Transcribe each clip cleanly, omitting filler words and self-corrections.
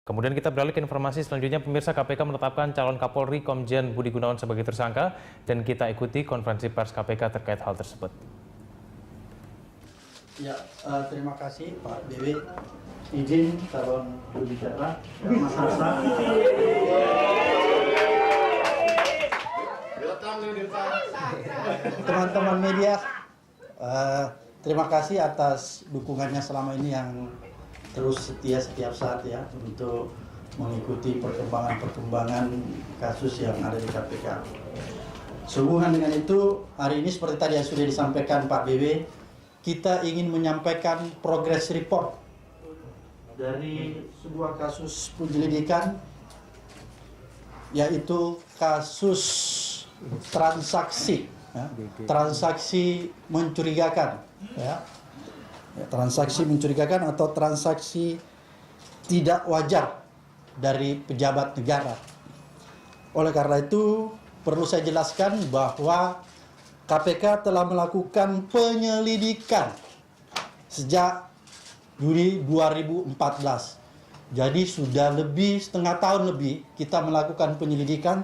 Kemudian kita beralih ke informasi selanjutnya, pemirsa. KPK menetapkan calon Kapolri Komjen Budi Gunawan sebagai tersangka dan kita ikuti konferensi pers KPK terkait hal tersebut. Ya, terima kasih Pak BW. Izin calon berbicara, Mas Hasan. Teman-teman media, terima kasih atas dukungannya selama ini yang terus setia setiap saat ya untuk mengikuti perkembangan kasus yang ada di KPK. Sehubungan dengan itu, hari ini seperti tadi yang sudah disampaikan Pak BW, kita ingin menyampaikan progress report dari sebuah kasus penyelidikan, yaitu kasus transaksi mencurigakan, transaksi mencurigakan atau transaksi tidak wajar dari pejabat negara. Oleh karena itu, perlu saya jelaskan bahwa KPK telah melakukan penyelidikan sejak Juli 2014. Jadi sudah lebih setengah tahun lebih kita melakukan penyelidikan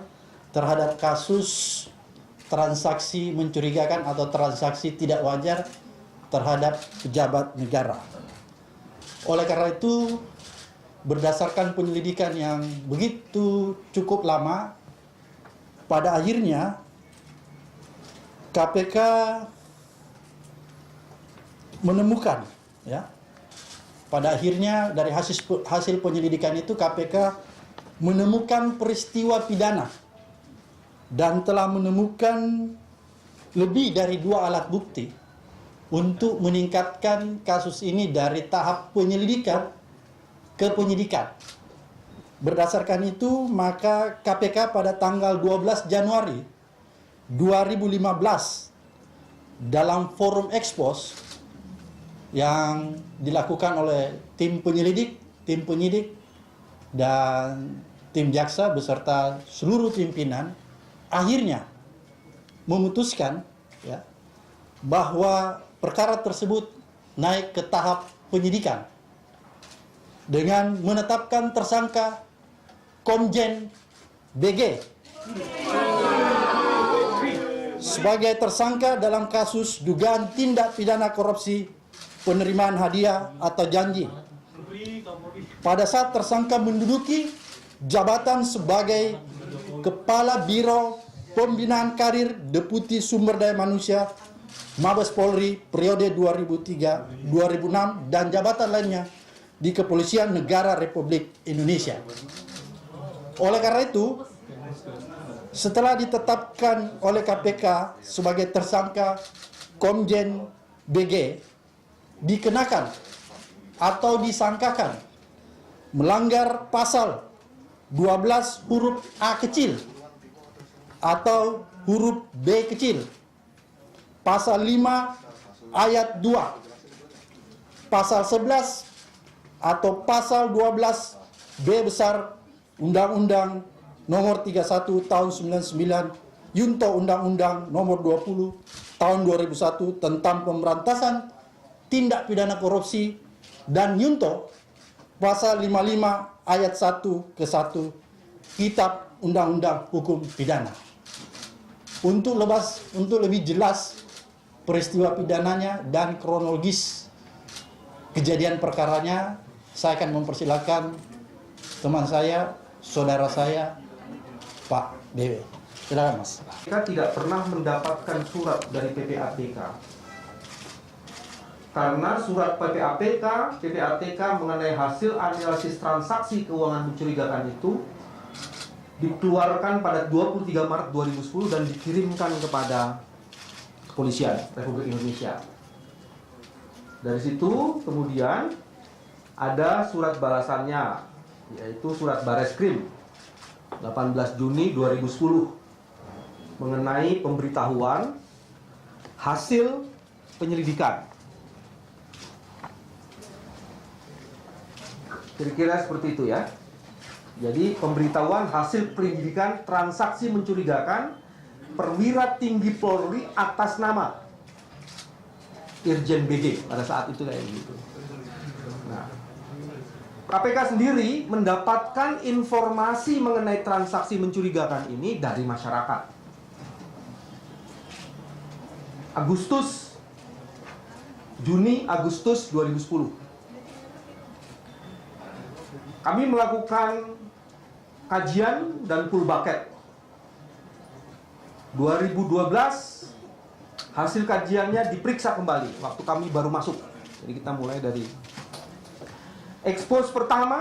terhadap kasus transaksi mencurigakan atau transaksi tidak wajar terhadap pejabat negara. Oleh karena itu, berdasarkan penyelidikan yang begitu cukup lama, pada akhirnya KPK menemukan, pada akhirnya dari hasil penyelidikan itu KPK menemukan peristiwa pidana dan telah menemukan lebih dari 2 alat bukti untuk meningkatkan kasus ini dari tahap penyelidikan ke penyidikan. Berdasarkan itu, maka KPK pada tanggal 12 Januari 2015 dalam forum expose yang dilakukan oleh tim penyidik dan tim jaksa beserta seluruh pimpinan, akhirnya memutuskan bahwa perkara tersebut naik ke tahap penyidikan dengan menetapkan tersangka Komjen BG sebagai tersangka dalam kasus dugaan tindak pidana korupsi penerimaan hadiah atau janji pada saat tersangka menduduki jabatan sebagai Kepala Biro Pembinaan Karir Deputi Sumber Daya Manusia Mabes Polri periode 2003-2006 dan jabatan lainnya di Kepolisian Negara Republik Indonesia. Oleh karena itu, setelah ditetapkan oleh KPK sebagai tersangka, Komjen BG dikenakan atau disangkakan melanggar pasal 12 huruf A kecil atau huruf B kecil, pasal 5 ayat 2, pasal 11 atau pasal 12 B besar Undang-Undang Nomor 31 Tahun 99 Junto Undang-Undang Nomor 20 Tahun 2001 tentang pemberantasan tindak pidana korupsi dan Junto pasal 55 ayat 1 ke 1 Kitab Undang-Undang Hukum Pidana. Untuk lebih jelas peristiwa pidananya dan kronologis kejadian perkaranya, saya akan mempersilahkan teman saya, saudara saya, Pak Dewe. Silakan, Mas. Kita tidak pernah mendapatkan surat dari PPATK. Karena surat PPATK mengenai hasil analisis transaksi keuangan mencurigakan itu dikeluarkan pada 23 Maret 2010 dan dikirimkan kepada Kepolisian Republik Indonesia. Dari situ kemudian ada surat balasannya, yaitu surat Bareskrim 18 Juni 2010 mengenai pemberitahuan hasil penyelidikan. Kira-kira seperti itu ya. Jadi pemberitahuan hasil penyelidikan transaksi mencurigakan perwira tinggi Polri atas nama Irjen BG pada saat itu kayak gitu. Nah, KPK sendiri mendapatkan informasi mengenai transaksi mencurigakan ini dari masyarakat. Juni Agustus 2010. Kami melakukan kajian dan full bucket. 2012 hasil kajiannya diperiksa kembali waktu kami baru masuk. Jadi kita mulai dari expose pertama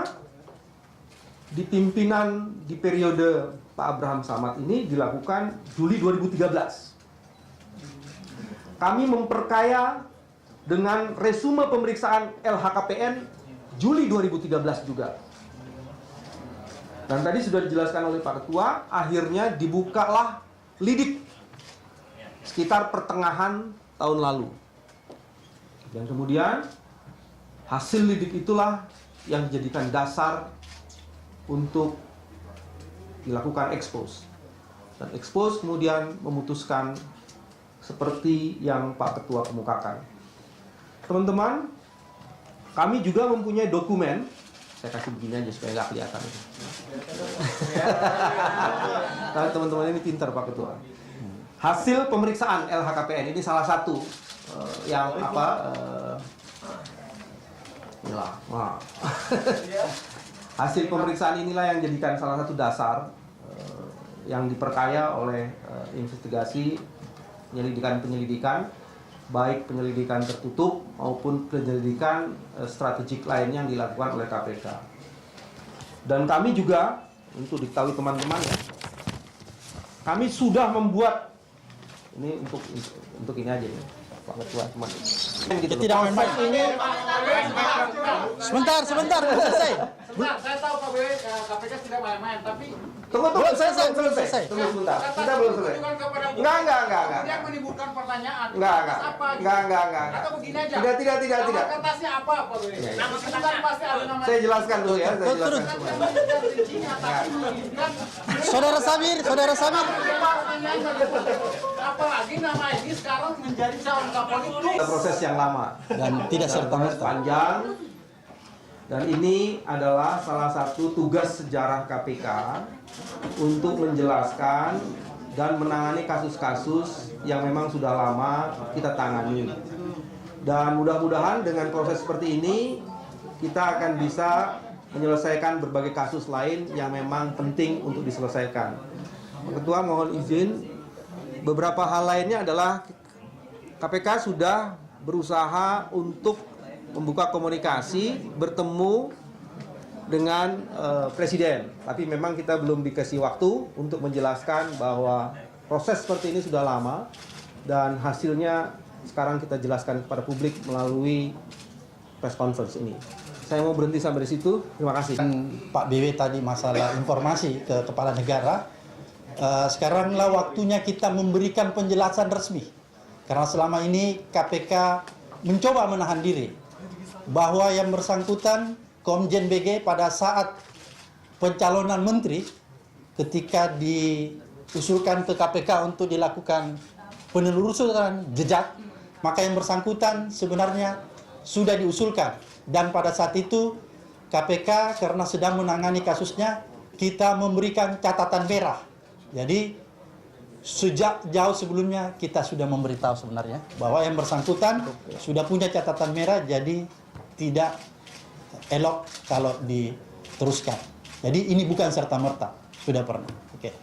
di pimpinan di periode Pak Abraham Samad ini dilakukan Juli 2013. Kami memperkaya dengan resume pemeriksaan LHKPN Juli 2013 juga. Dan tadi sudah dijelaskan oleh Pak Ketua, akhirnya dibukalah lidik sekitar pertengahan tahun lalu. Dan kemudian hasil lidik itulah yang dijadikan dasar untuk dilakukan expose. Dan expose kemudian memutuskan seperti yang Pak Ketua kemukakan. Teman-teman, kami juga mempunyai dokumen. Saya kasih begini aja supaya nggak kelihatan. Nah, teman-teman ini pintar Pak Ketua. Hasil pemeriksaan LHKPN ini salah satu yang hasil pemeriksaan inilah yang jadikan salah satu dasar yang diperkaya oleh investigasi penyelidikan, baik penyelidikan tertutup maupun penyelidikan strategik lainnya yang dilakukan oleh KPK. Dan kami juga, untuk diketahui teman-teman ya, kami sudah membuat ini untuk ini aja ya, Pak Ketua teman. Kita tidak main-main. Sebentar, selesai. Sebentar, saya tahu Pak BW, KPK tidak main-main, tapi Tunggu, selesai. Tunggu sebentar. Kita belum selesai. Enggak. Kemudian menimbulkan pertanyaan. Enggak. Atau begini aja. Tidak. Nama kertasnya apa Pak BW? Nama kertasnya pasti ada nama. Saya jelaskan dulu ya, Saudara Samir. Apalagi nama ini sekarang menjadi calon Kapolri itu. Proses yang lama Dan tidak serta-merta. panjang. Dan ini adalah salah satu tugas sejarah KPK untuk menjelaskan dan menangani kasus-kasus yang memang sudah lama kita tangani. Dan mudah-mudahan dengan proses seperti ini kita akan bisa menyelesaikan berbagai kasus lain yang memang penting untuk diselesaikan. Pak Ketua mohon izin, beberapa hal lainnya adalah KPK sudah berusaha untuk membuka komunikasi, bertemu dengan Presiden. Tapi memang kita belum dikasih waktu untuk menjelaskan bahwa proses seperti ini sudah lama dan hasilnya sekarang kita jelaskan kepada publik melalui press conference ini. Saya mau berhenti sampai di situ. Terima kasih. Pak BW tadi masalah informasi ke kepala negara. Sekaranglah waktunya kita memberikan penjelasan resmi. Karena selama ini KPK mencoba menahan diri bahwa yang bersangkutan Komjen BG pada saat pencalonan menteri ketika diusulkan ke KPK untuk dilakukan penelusuran jejak, maka yang bersangkutan sebenarnya sudah diusulkan. Dan pada saat itu KPK karena sedang menangani kasusnya, kita memberikan catatan merah. Jadi sejak jauh sebelumnya kita sudah memberitahu sebenarnya bahwa yang bersangkutan sudah punya catatan merah, jadi tidak elok kalau diteruskan. Jadi ini bukan serta-merta, sudah pernah. Oke.